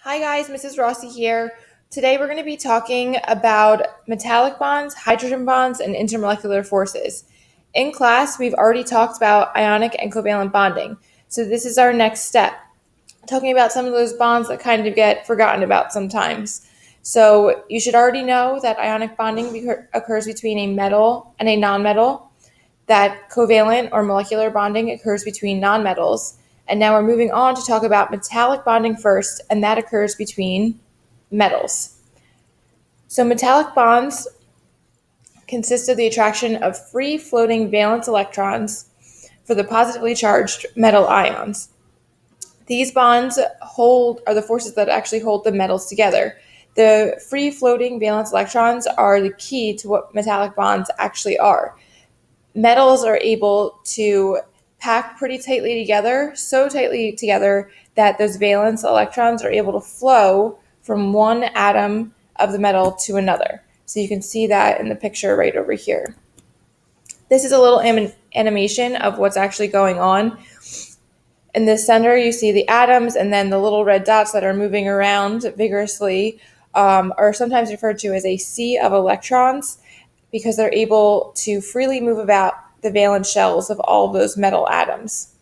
Hi guys, Mrs. Rossi here. Today we're going to be talking about metallic bonds, hydrogen bonds, and intermolecular forces. In class, we've already talked about ionic and covalent bonding. So this is our next step, talking about some of those bonds that kind of get forgotten about sometimes. So you should already know that ionic bonding occurs between a metal and a nonmetal, that covalent or molecular bonding occurs between nonmetals. And now we're moving on to talk about metallic bonding first, and that occurs between metals. So metallic bonds consist of the attraction of free floating valence electrons for the positively charged metal ions. These bonds are the forces that actually hold the metals together. The free floating valence electrons are the key to what metallic bonds actually are. Metals are able to pack pretty tightly together, so tightly together that those valence electrons are able to flow from one atom of the metal to another. So you can see that in the picture right over here. This is a little animation of what's actually going on. In the center, you see the atoms, and then the little red dots that are moving around vigorously are sometimes referred to as a sea of electrons, because they're able to freely move about the valence shells of all of those metal atoms.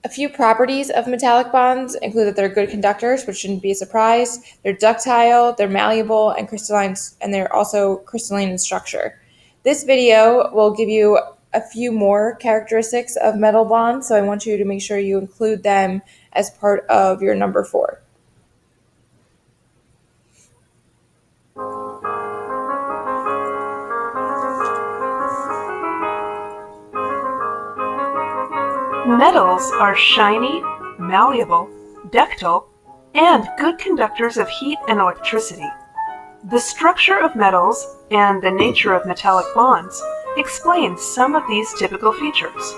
A few properties of metallic bonds include that they're good conductors, which shouldn't be a surprise. They're ductile, they're malleable, and crystalline, and they're also crystalline in structure. This video will give you a few more characteristics of metal bonds, so I want you to make sure you include them as part of your number 4. Metals are shiny, malleable, ductile, and good conductors of heat and electricity. The structure of metals and the nature of metallic bonds explain some of these typical features.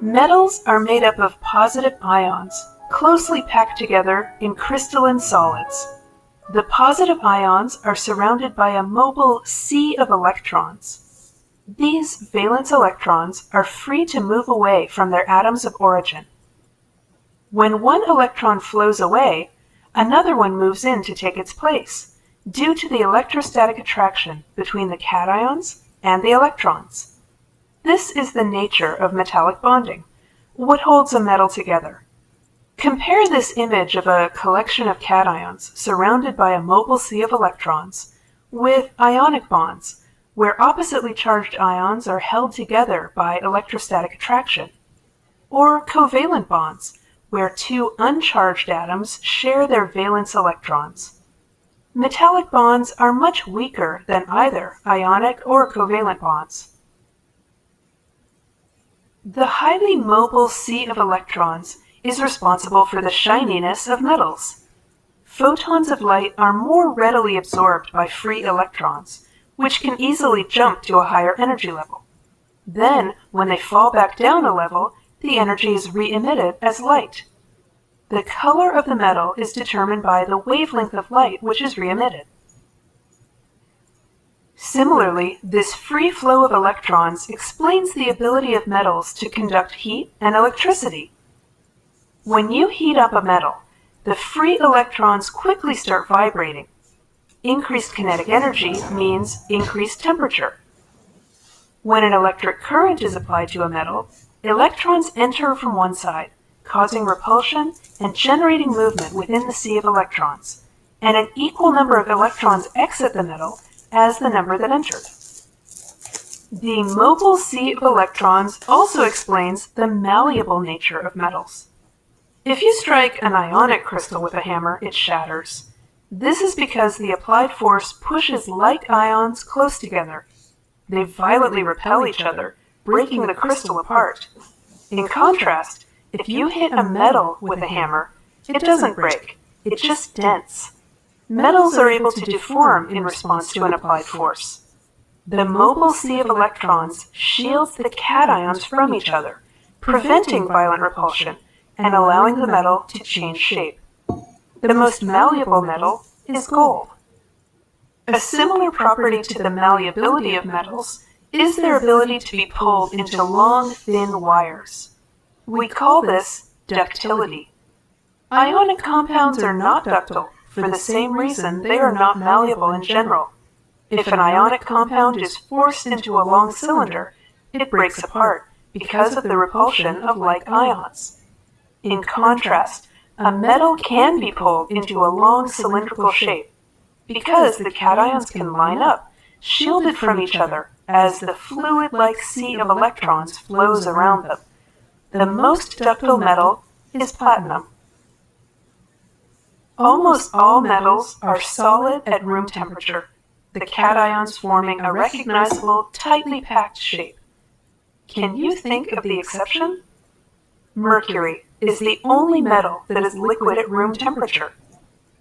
Metals are made up of positive ions, closely packed together in crystalline solids. The positive ions are surrounded by a mobile sea of electrons. These valence electrons are free to move away from their atoms of origin. When one electron flows away, another one moves in to take its place, due to the electrostatic attraction between the cations and the electrons. This is the nature of metallic bonding, what holds a metal together. Compare this image of a collection of cations surrounded by a mobile sea of electrons with ionic bonds, where oppositely charged ions are held together by electrostatic attraction, or covalent bonds, where two uncharged atoms share their valence electrons. Metallic bonds are much weaker than either ionic or covalent bonds. The highly mobile sea of electrons is responsible for the shininess of metals. Photons of light are more readily absorbed by free electrons, which can easily jump to a higher energy level. Then, when they fall back down a level, the energy is re-emitted as light. The color of the metal is determined by the wavelength of light which is re-emitted. Similarly, this free flow of electrons explains the ability of metals to conduct heat and electricity. When you heat up a metal, the free electrons quickly start vibrating. Increased kinetic energy means increased temperature. When an electric current is applied to a metal, electrons enter from one side, causing repulsion and generating movement within the sea of electrons, and an equal number of electrons exit the metal as the number that entered. The mobile sea of electrons also explains the malleable nature of metals. If you strike an ionic crystal with a hammer, it shatters. This is because the applied force pushes like ions close together. They violently repel each other, breaking the crystal apart. In contrast, if you hit a metal with a hammer, it doesn't break, it just dents. Metals are able to deform in response to an applied force. The mobile sea of electrons shields the cations from each other, preventing violent repulsion and allowing the metal to change shape. The most malleable metal is gold. A similar property to the malleability of metals is their ability to be pulled into long, thin wires. We call this ductility. Ionic compounds are not ductile for the same reason they are not malleable in general. If an ionic compound is forced into a long cylinder, it breaks apart because of the repulsion of like ions. In contrast, a metal can be pulled into a long cylindrical shape because the cations can line up, shielded from each other as the fluid-like sea of electrons flows around them. The most ductile metal is platinum. Almost all metals are solid at room temperature, the cations forming a recognizable, tightly packed shape. Can you think of the exception? Mercury is the only metal that is liquid at room temperature.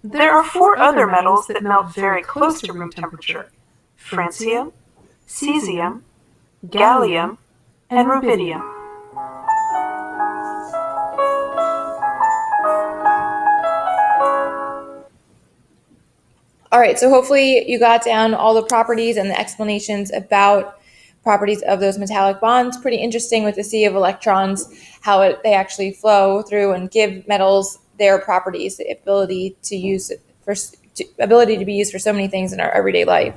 There are 4 other metals that melt very close to room temperature: francium, cesium, gallium, and rubidium. All right, so hopefully you got down all the properties and the explanations about properties of those metallic bonds. Pretty interesting with the sea of electrons, how they actually flow through and give metals their properties, the ability to be used for so many things in our everyday life.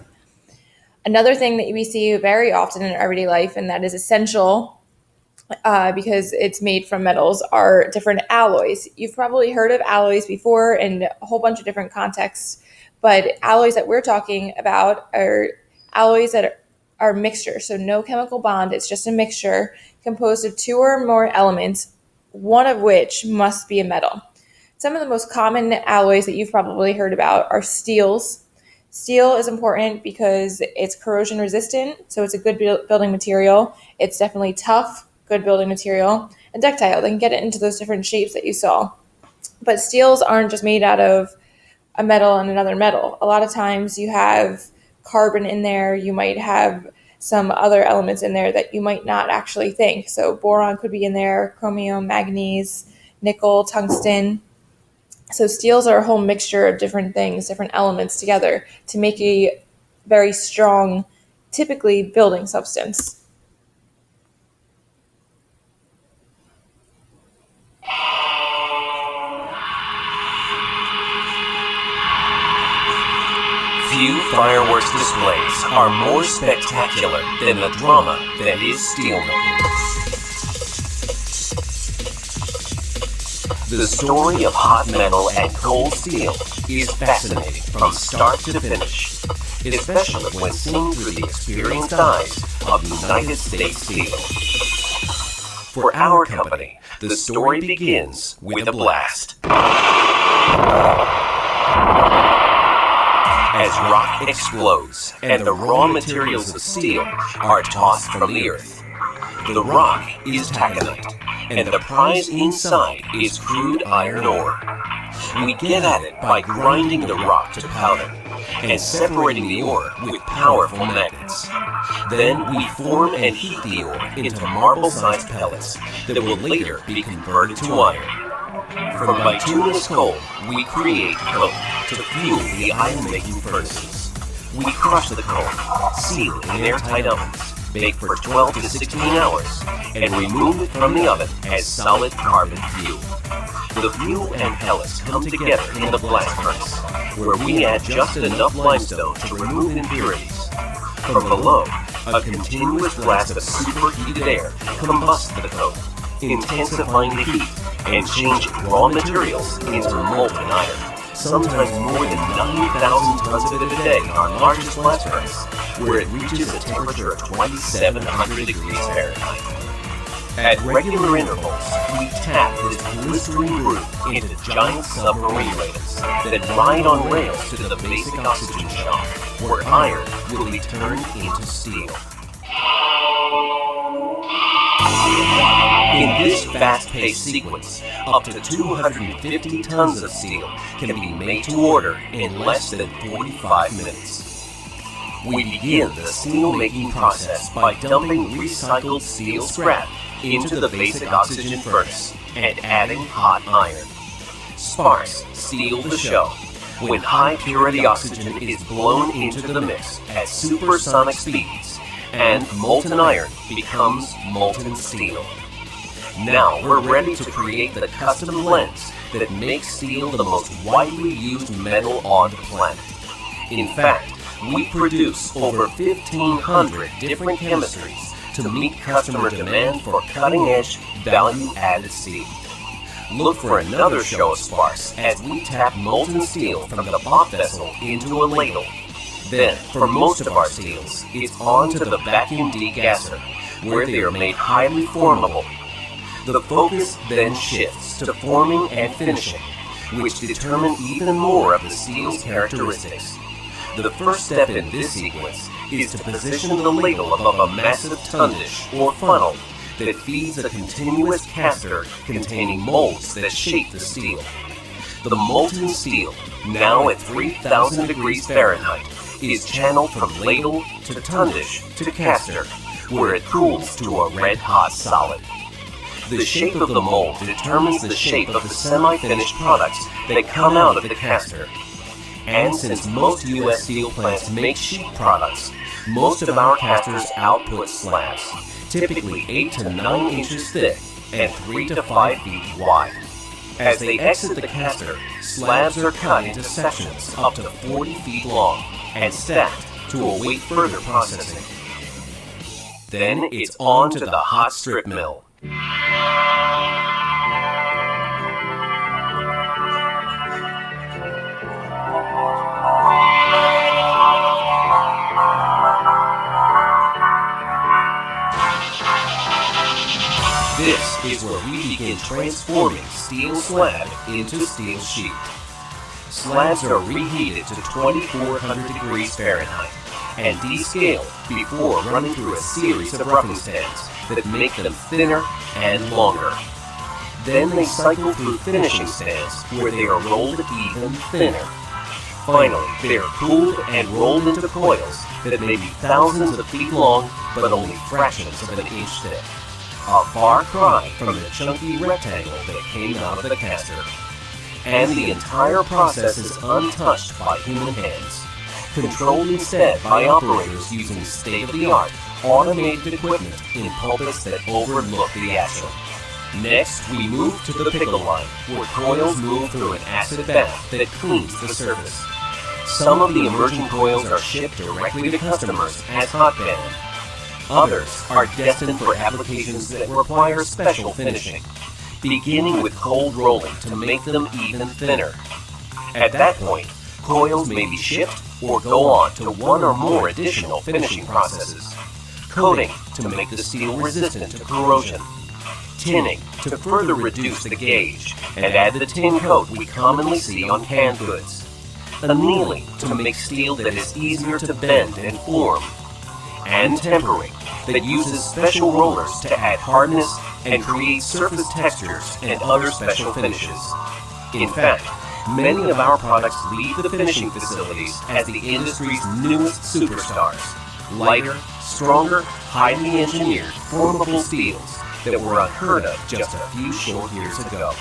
Another thing that we see very often in our everyday life, and that is essential because it's made from metals, are different alloys. You've probably heard of alloys before in a whole bunch of different contexts, but alloys that we're talking about are alloys that are mixtures. So no chemical bond, it's just a mixture composed of 2 or more elements, one of which must be a metal. Some of the most common alloys that you've probably heard about are steels. Steel is important because it's corrosion resistant, so it's a good building material. It's definitely tough, good building material, and ductile. They can get it into those different shapes that you saw. But steels aren't just made out of a metal and another metal. A lot of times you have carbon in there, you might have some other elements in there that you might not actually think. So boron could be in there, chromium, manganese, nickel, tungsten. So steels are a whole mixture of different things, different elements together to make a very strong, typically building substance. Few fireworks displays are more spectacular than the drama that is steelmaking. The story of hot metal and cold steel is fascinating from start to finish, especially when seen through the experienced eyes of United States Steel. For our company, the story begins with a blast. As rock explodes and the raw materials of steel are tossed from the earth. The rock is taconite, and the prize inside is crude iron ore. We get at it by grinding the rock to powder and separating the ore with powerful magnets. Then we form and heat the ore into marble-sized pellets that will later be converted to iron. From bituminous coal, we create coke to fuel the iron-making furnaces. We crush the coal, seal it in airtight ovens, bake for 12 to 16 hours, and remove it from the oven as solid carbon fuel. The fuel and pellets come together in the blast furnace, where we add just enough limestone to remove impurities. From below, a continuous blast of superheated air combusts the coke, intensifying the heat and changing raw materials into molten iron, sometimes more than 90,000 tons of it a day in our largest blast furnace, where it reaches a temperature of 2,700 degrees Fahrenheit. At regular intervals, we tap this blistering brew into giant submarine rails that ride on rails to the basic oxygen shaft, where iron will be turned into steel. In this fast-paced sequence, up to 250 tons of steel can be made to order in less than 45 minutes. We begin the steel-making process by dumping recycled steel scrap into the basic oxygen furnace and adding hot iron. Sparks seal the show when high-purity oxygen is blown into the mix at supersonic speeds, and molten iron becomes molten steel. Now we're ready to create the custom blends that make steel the most widely used metal on the planet. In fact, we produce over 1,500 different chemistries to meet customer demand for cutting-edge, value-added steel. Look for another show of sparks as we tap molten steel from the pop vessel into a ladle. Then, for most of our steels, it's on to the vacuum degasser, where they are made highly formable. The focus then shifts to forming and finishing, which determine even more of the steel's characteristics. The first step in this sequence is to position the ladle above a massive tundish or funnel that feeds a continuous caster containing molds that shape the steel. The molten steel, now at 3,000 degrees Fahrenheit, is channeled from ladle to tundish to caster, where it cools to a red-hot solid. The shape of the mold determines the shape of the semi-finished products that come out of the caster. And since most U.S. steel plants make sheet products, most of our casters output slabs, typically 8 to 9 inches thick and 3 to 5 feet wide. As they exit the caster, slabs are cut into sections up to 40 feet long and stacked to await further processing. Then it's on to the hot strip mill. This is where we begin transforming steel slab into steel sheet. Slabs are reheated to 2,400 degrees Fahrenheit and descaled before running through a series of roughing stands that make them thinner and longer. Then they cycle through finishing stands where they are rolled even thinner. Finally, they are cooled and rolled into coils that may be thousands of feet long but only fractions of an inch thick. A far cry from the chunky rectangle that came out of the caster. And the entire process is untouched by human hands, controlled instead by operators using state-of-the-art, automated equipment in pulpits that overlook the action. Next, we move to the pickle line, where coils move through an acid bath that cleans the surface. Some of the emerging coils are shipped directly to customers as hot band. Others are destined for applications that require special finishing, beginning with cold rolling to make them even thinner. At that point, coils may be shipped or go on to one or more additional finishing processes. Coating to make the steel resistant to corrosion. Tinning to further reduce the gauge and add the tin coat we commonly see on canned goods. Annealing to make steel that is easier to bend and form. And tempering that uses special rollers to add hardness and create surface textures and other special finishes. In fact, many of our products leave the finishing facilities as the industry's newest superstars. Lighter, stronger, highly engineered, formable steels that were unheard of just a few short years ago.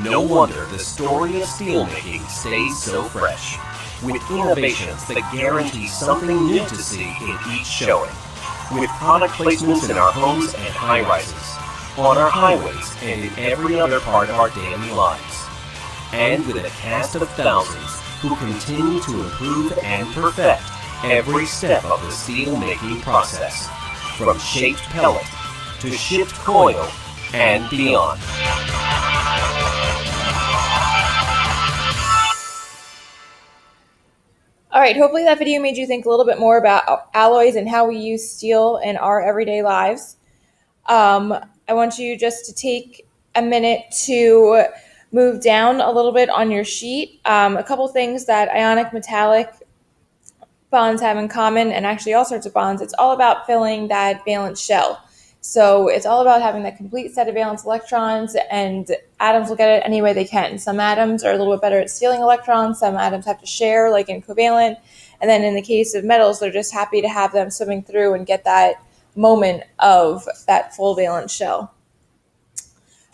No wonder the story of steelmaking stays so fresh, with innovations that guarantee something new to see in each showing, with product placements in our homes and high-rises, on our highways and in every other part of our daily lives, and with a cast of thousands who continue to improve and perfect every step of the steel-making process, from shaped pellet to shipped coil and beyond. All right, hopefully that video made you think a little bit more about alloys and how we use steel in our everyday lives. I want you just to take a minute to move down a little bit on your sheet. A couple things that ionic metallic bonds have in common, and actually all sorts of bonds. It's all about filling that valence shell. So it's all about having that complete set of valence electrons, and atoms will get it any way they can. Some atoms are a little bit better at stealing electrons. Some atoms have to share, like in covalent. And then in the case of metals, they're just happy to have them swimming through and get that moment of that full valence shell.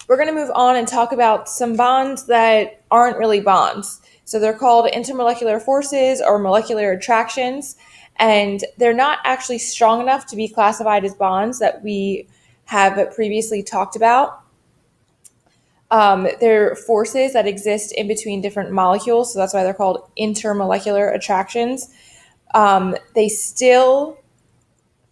We're going to move on and talk about some bonds that aren't really bonds. So they're called intermolecular forces or molecular attractions, and they're not actually strong enough to be classified as bonds that we have previously talked about. There are forces that exist in between different molecules, so that's why they're called intermolecular attractions. They still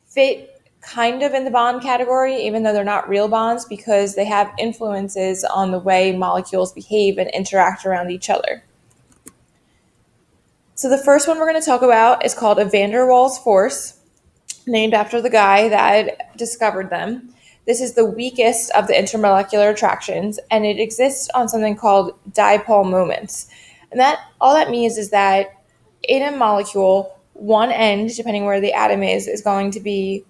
fit kind of in the bond category, even though they're not real bonds, because they have influences on the way molecules behave and interact around each other. So the first one we're going to talk about is called a van der Waals force, named after the guy that discovered them. This is the weakest of the intermolecular attractions, and it exists on something called dipole moments. And that all that means is that in a molecule, one end, depending where the atom is going to be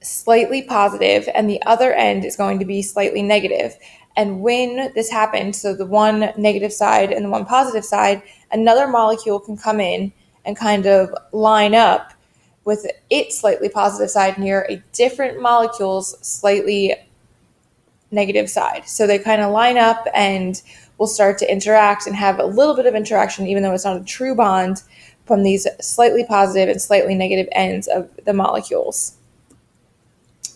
slightly positive, and the other end is going to be slightly negative. And when this happens, so the one negative side and the one positive side, another molecule can come in and kind of line up with its slightly positive side near a different molecule's slightly negative side. So they kind of line up and will start to interact and have a little bit of interaction, even though it's not a true bond, from these slightly positive and slightly negative ends of the molecules.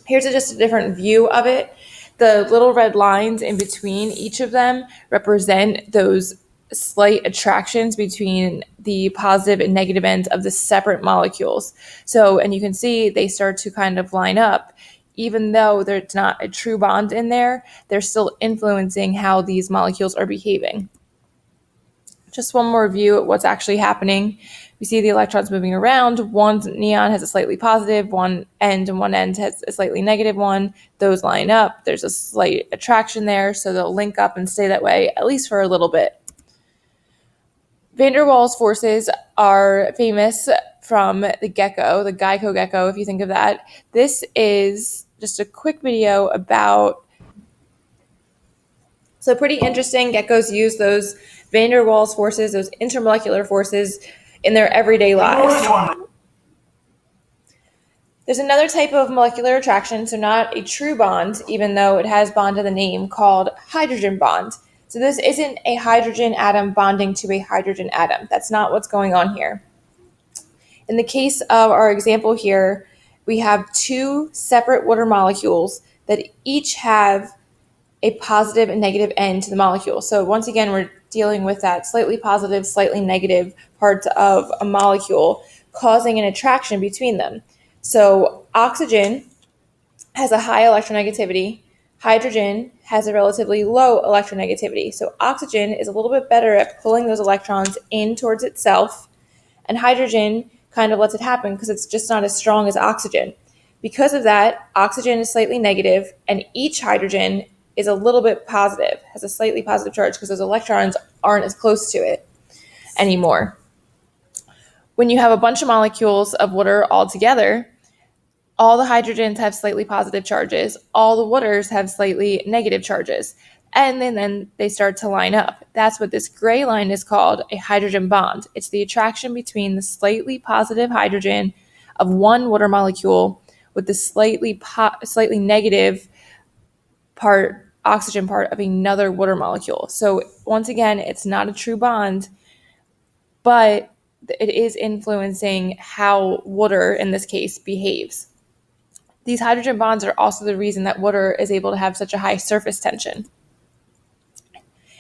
Here's just a different view of it. The little red lines in between each of them represent those slight attractions between the positive and negative ends of the separate molecules. So, and you can see they start to kind of line up. Even though there's not a true bond in there, they're still influencing how these molecules are behaving. Just one more view at what's actually happening. We see the electrons moving around. One neon has a slightly positive one end, and one end has a slightly negative one. Those line up. There's a slight attraction there, so they'll link up and stay that way, at least for a little bit. Van der Waals forces are famous from the gecko, the gecko gecko, if you think of that. This is just a quick video about. So pretty interesting. Geckos use those van der Waals forces, those intermolecular forces, in their everyday lives. There's another type of molecular attraction, so not a true bond, even though it has bond in the name, called hydrogen bond. So this isn't a hydrogen atom bonding to a hydrogen atom. That's not what's going on here. In the case of our example here, we have two separate water molecules that each have a positive and negative end to the molecule. So once again, we're dealing with that slightly positive, slightly negative parts of a molecule causing an attraction between them. So oxygen has a high electronegativity. Hydrogen has a relatively low electronegativity. So oxygen is a little bit better at pulling those electrons in towards itself, and hydrogen kind of lets it happen because it's just not as strong as oxygen. Because of that, oxygen is slightly negative, and each hydrogen is a little bit positive, has a slightly positive charge because those electrons aren't as close to it anymore. When you have a bunch of molecules of water all together, all the hydrogens have slightly positive charges, all the waters have slightly negative charges, and then they start to line up. That's what this gray line is called, a hydrogen bond. It's the attraction between the slightly positive hydrogen of one water molecule with the slightly negative oxygen part of another water molecule. So once again, it's not a true bond, but it is influencing how water, in this case, behaves. These hydrogen bonds are also the reason that water is able to have such a high surface tension.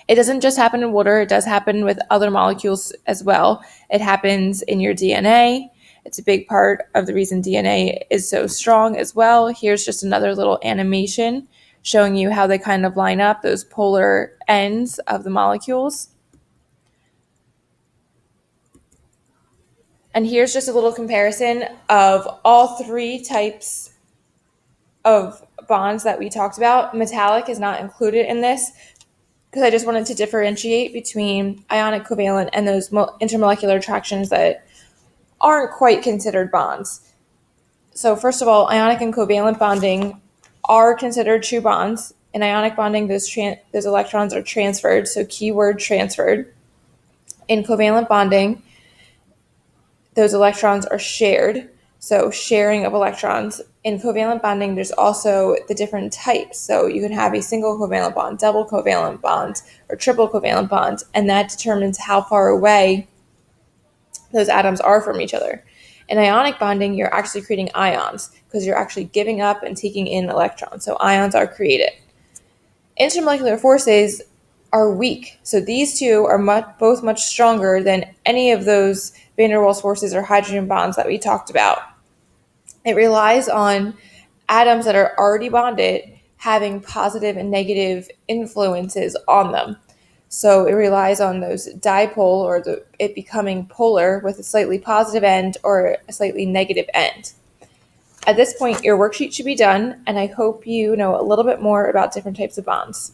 It doesn't just happen in water, it does happen with other molecules as well. It happens in your DNA. It's a big part of the reason DNA is so strong as well. Here's just another little animation showing you how they kind of line up, those polar ends of the molecules. And here's just a little comparison of all three types of bonds that we talked about. Metallic is not included in this because I just wanted to differentiate between ionic covalent and those intermolecular attractions that aren't quite considered bonds. So first of all, ionic and covalent bonding are considered true bonds. In ionic bonding, those electrons are transferred, so keyword transferred. In covalent bonding, those electrons are shared, so sharing of electrons. In covalent bonding, there's also the different types. So you can have a single covalent bond, double covalent bond, or triple covalent bond, and that determines how far away those atoms are from each other. In ionic bonding, you're actually creating ions because you're actually giving up and taking in electrons. So ions are created. Intermolecular forces are weak. So these two are both much stronger than any of those van der Waals forces or hydrogen bonds that we talked about. It relies on atoms that are already bonded having positive and negative influences on them. So it relies on those dipole or it becoming polar with a slightly positive end or a slightly negative end. At this point, your worksheet should be done, and I hope you know a little bit more about different types of bonds.